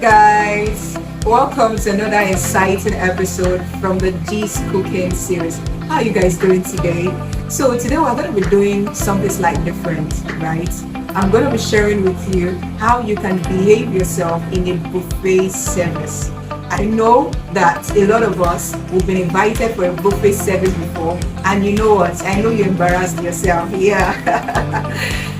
guys, welcome to another exciting episode from the G's Cooking series. How are you guys doing today? So today we're going to be doing something slightly different, right? I'm going to be sharing with you how you can behave yourself in a buffet service. I know that a lot of us have been invited for a buffet service before, and you know what? I know you embarrassed yourself. Yeah.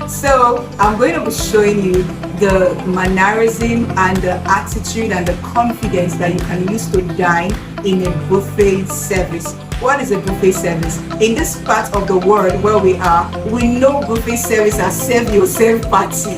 So I'm going to be showing you the mannerism and the attitude and the confidence that you can use to dine in a buffet service. What is a buffet service? In this part of the world where we are, we know buffet service as serve yourself party.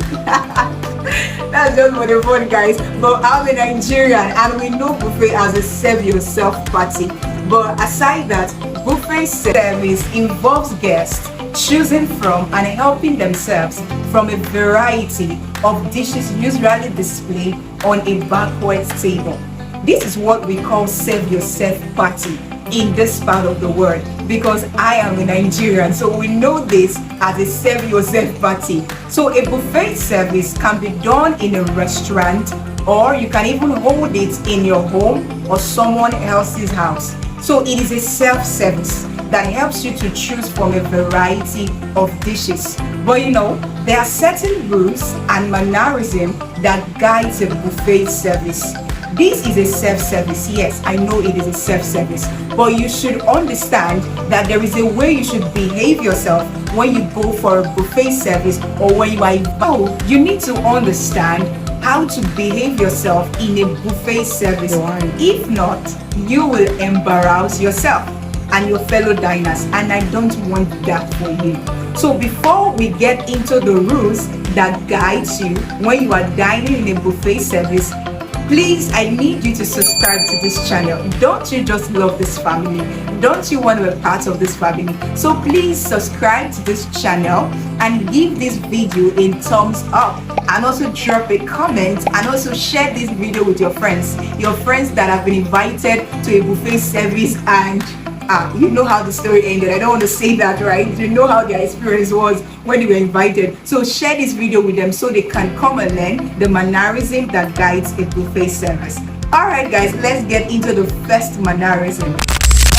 That's just for the fun, guys. But I'm a Nigerian and we know buffet as a serve yourself party. But aside that, buffet service involves guests choosing from and helping themselves from a variety of dishes usually displayed on a banquet table. This is what we call serve yourself party in this part of the world, because I am a Nigerian, so we know this as a serve yourself party. So a buffet service can be done in a restaurant, or you can even hold it in your home or someone else's house. So it is a self-service that helps you to choose from a variety of dishes. But you know, there are certain rules and mannerism that guides a buffet service. This is a self-service. Yes, I know it is a self-service, but you should understand that there is a way you should behave yourself when you go for a buffet service or when you are involved. You need to understand how to behave yourself in a buffet service. If not, you will embarrass yourself and your fellow diners, and I don't want that for you. So before we get into the rules that guides you when you are dining in a buffet service, please, I need you to subscribe to this channel. Don't you just love this family? Don't you want to be part of this family? So please subscribe to this channel and give this video a thumbs up, and also drop a comment, and also share this video with your friends that have been invited to a buffet service, and you know how the story ended. I don't want to say that, right? You know how their experience was when they were invited. So share this video with them so they can come and learn the mannerism that guides a buffet service. Alright guys, let's get into the first mannerism.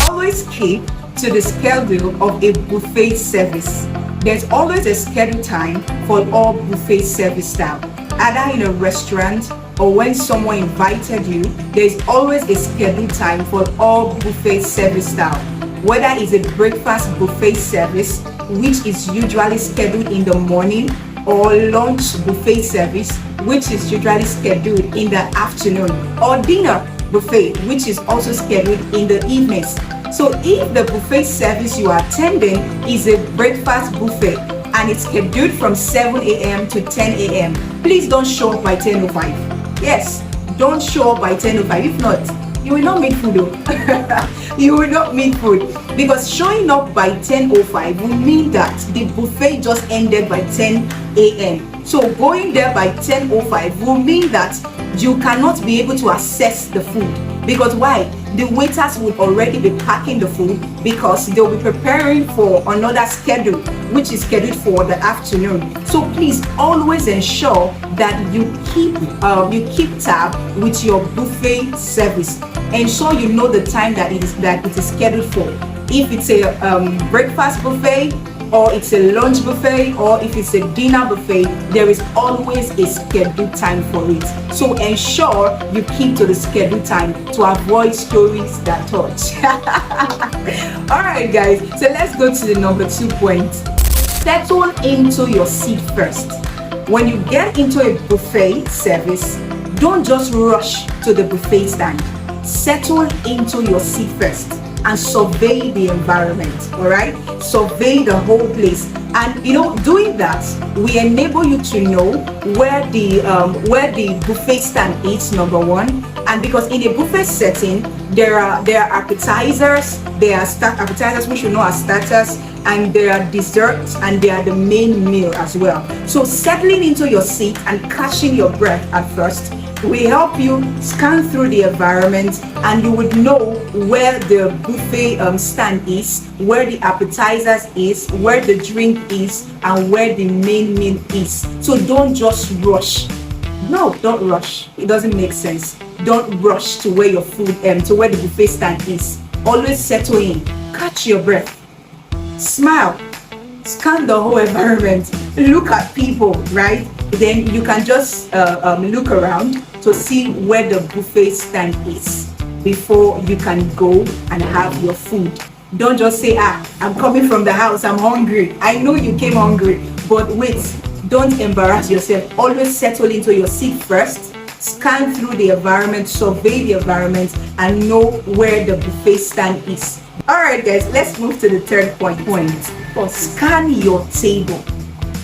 Always keep to the schedule of a buffet service. There's always a scheduled time for all buffet service style. Either in a restaurant or when someone invited you, there's always a scheduled time for all buffet service style. Whether it's a breakfast buffet service, which is usually scheduled in the morning, or lunch buffet service, which is usually scheduled in the afternoon, or dinner buffet, which is also scheduled in the evenings. So if the buffet service you are attending is a breakfast buffet and it's scheduled from 7 a.m. to 10 a.m., please don't show up by 10:05. Yes, don't show up by 10:05. If not, you will not meet food though. You will not meet food, because showing up by 10:05 will mean that the buffet just ended by 10 a.m. So going there by 10:05 will mean that you cannot be able to access the food. Because why? The waiters would already be packing the food, because they'll be preparing for another schedule, which is scheduled for the afternoon. So please always ensure that you keep tab with your buffet service. Ensure you know the time that it is scheduled for. If it's a breakfast buffet, or it's a lunch buffet, or if it's a dinner buffet, there is always a scheduled time for it. So ensure you keep to the scheduled time to avoid stories that touch. Alright guys, so let's go to the number 2 point. Settle into your seat first. When you get into a buffet service, don't just rush to the buffet stand. Settle into your seat first and survey the environment. All right, survey the whole place, and you know, doing that will enable you to know where the buffet stand is, number one. And because in a buffet setting, there are appetizers, there are appetizers, which you know are starters, and there are desserts, and there are the main meal as well. So settling into your seat and catching your breath at first will help you scan through the environment, and you would know where the buffet stand is, where the appetizers is, where the drink is, and where the main meal is. So don't just rush. No, don't rush. It doesn't make sense. Don't rush to where your food, to where the buffet stand is. Always settle in. Catch your breath. Smile. Scan the whole environment. Look at people, right? Then you can just look around to see where the buffet stand is before you can go and have your food. Don't just say, I'm coming from the house, I'm hungry. I know you came hungry, but wait, don't embarrass yourself. Always settle into your seat first. Scan through the environment, survey the environment, and know where the buffet stand is. Alright guys, let's move to the third point. Scan your table.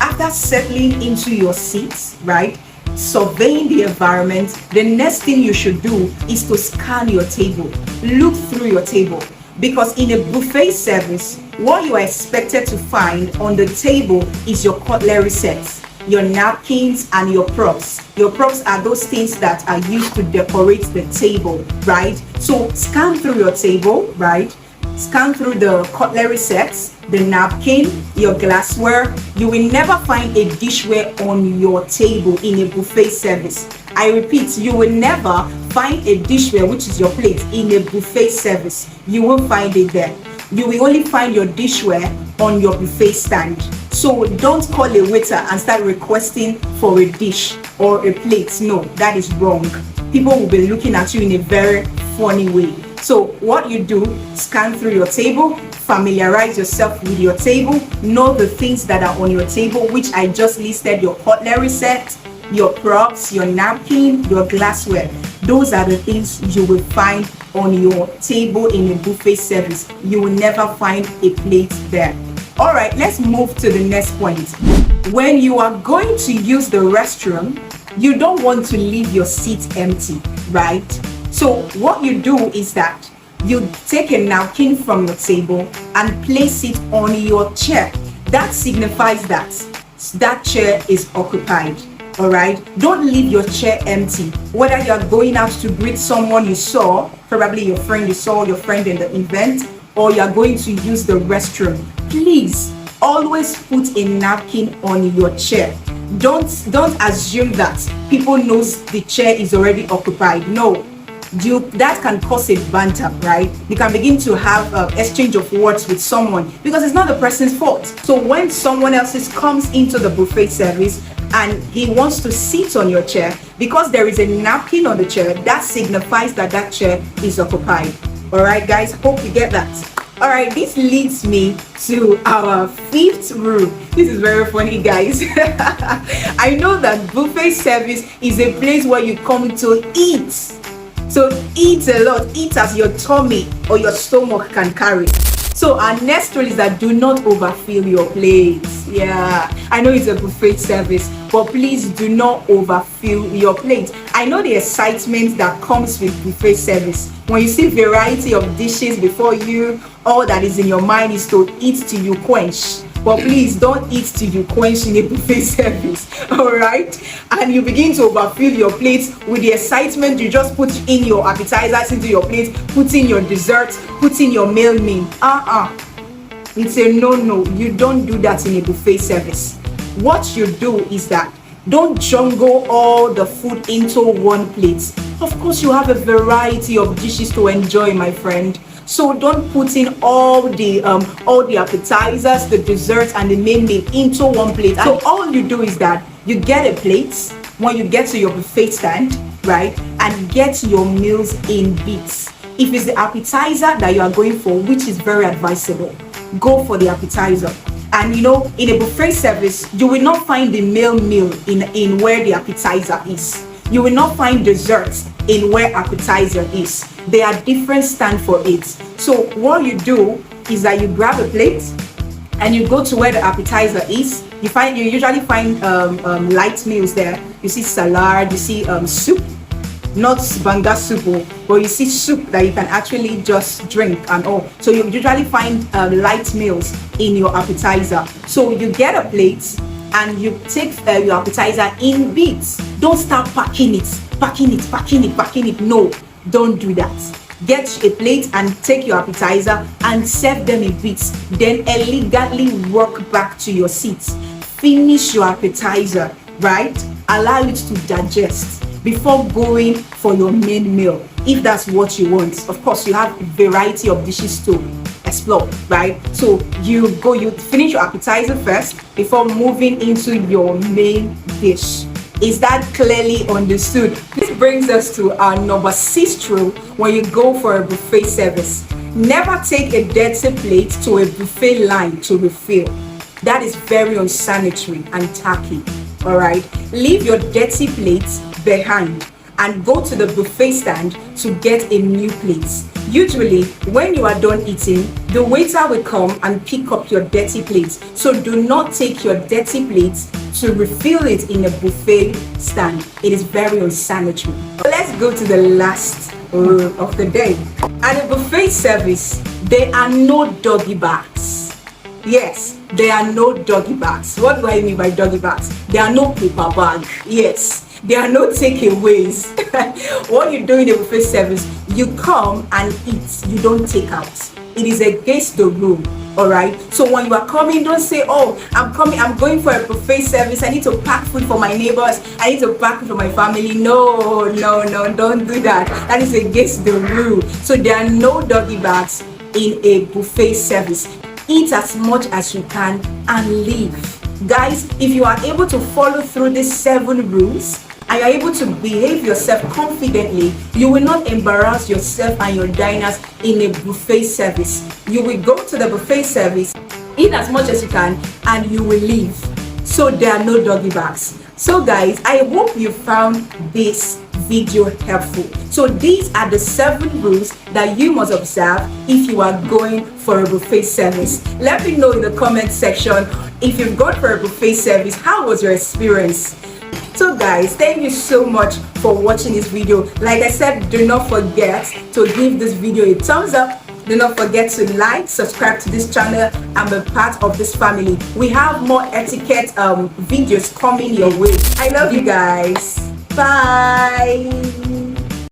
After settling into your seats, right, surveying the environment, the next thing you should do is to scan your table. Look through your table. Because in a buffet service, what you are expected to find on the table is your cutlery sets, your napkins, and your props. Your props are those things that are used to decorate the table, right? So scan through your table, right? Scan through the cutlery sets, the napkin, your glassware. You will never find a dishware on your table in a buffet service. I repeat, you will never find a dishware, which is your plate, in a buffet service. You won't find it there. You will only find your dishware on your buffet stand. So don't call a waiter and start requesting for a dish or a plate. No, that is wrong. People will be looking at you in a very funny way. So what you do, scan through your table, familiarize yourself with your table, know the things that are on your table, which I just listed: your cutlery set, your props, your napkin, your glassware. Those are the things you will find on your table in a buffet service. You will never find a plate there. All right, let's move to the next point. When you are going to use the restroom, you don't want to leave your seat empty, right? So what you do is that you take a napkin from your table and place it on your chair. That signifies that that chair is occupied. All right, don't leave your chair empty. Whether you're going out to greet someone you saw, probably your friend you saw, your friend in the event, or you're going to use the restroom, please always put a napkin on your chair. Don't assume that people knows the chair is already occupied. No, that can cause a banter, right? You can begin to have exchange of words with someone because it's not the person's fault. So when someone else comes into the buffet service and he wants to sit on your chair, because there is a napkin on the chair, that signifies that that chair is occupied. All right, guys, hope you get that. All right, this leads me to our fifth rule. This is very funny, guys. I know that buffet service is a place where you come to eat. So eat a lot, eat as your tummy or your stomach can carry. So our next rule is that do not overfill your plates. Yeah, I know it's a buffet service, but please do not overfill your plate. I know the excitement that comes with buffet service. When you see variety of dishes before you, all that is in your mind is to eat till you quench. But please don't eat till you quench in a buffet service, all right? And you begin to overfill your plate with the excitement. You just put in your appetizers into your plate, put in your dessert, put in your meal. It's a no. You don't do that in a buffet service. What you do is that don't jumble all the food into one plate. Of course, you have a variety of dishes to enjoy, my friend. So don't put in all the appetizers, the desserts, and the main meal into one plate. So all you do is that you get a plate when you get to your buffet stand, right? And get your meals in bits. If it's the appetizer that you are going for, which is very advisable, go for the appetizer. And you know, in a buffet service, you will not find the main meal in where the appetizer is. You will not find desserts in where appetizer is. There are different stands for it. So what you do is that you grab a plate and you go to where the appetizer is. You usually find light meals there. You see salad, you see soup, not banga soup, but you see soup that you can actually just drink and all. So you usually find light meals in your appetizer. So you get a plate and you take your appetizer in bits. Don't start packing it. No, don't do that. Get a plate and take your appetizer and serve them in bits. Then elegantly walk back to your seats. Finish your appetizer, right? allow it to digest before going for your main meal, if that's what you want. Of course, you have a variety of dishes to explore, right? So you finish your appetizer first before moving into your main dish. Is that clearly understood? This brings us to our number 6 rule when you go for a buffet service. Never take a dirty plate to a buffet line to refill. That is very unsanitary and tacky. All right, leave your dirty plates behind and go to the buffet stand to get a new plate. Usually, when you are done eating, the waiter will come and pick up your dirty plates. So do not take your dirty plates to refill it in a buffet stand. It is very unsanitary. Let's go to the last rule of the day. At a buffet service, there are no doggy bags. Yes, there are no doggy bags. What do I mean by doggy bags? There are no paper bag. Yes. There are no takeaways. What you do in a buffet service, you come and eat. You don't take out. It is against the rule. All right. So when you are coming, don't say, "Oh, I'm going for a buffet service. I need to pack food for my neighbors. I need to pack food for my family." No, don't do that. That is against the rule. So there are no doggy bags in a buffet service. Eat as much as you can and leave. Guys, if you are able to follow through these 7 rules and you're able to behave yourself confidently, you will not embarrass yourself and your diners in a buffet service. You will go to the buffet service, eat as much as you can, and you will leave. So there are no doggy bags. So guys, I hope you found this video helpful. So these are the 7 rules that you must observe if you are going for a buffet service. Let me know in the comment section if you've gone for a buffet service, how was your experience? So guys, thank you so much for watching this video. Like I said, do not forget to give this video a thumbs up. Do not forget to like, subscribe to this channel, and be part of this family. We have more etiquette videos coming your way. I love you guys. Bye.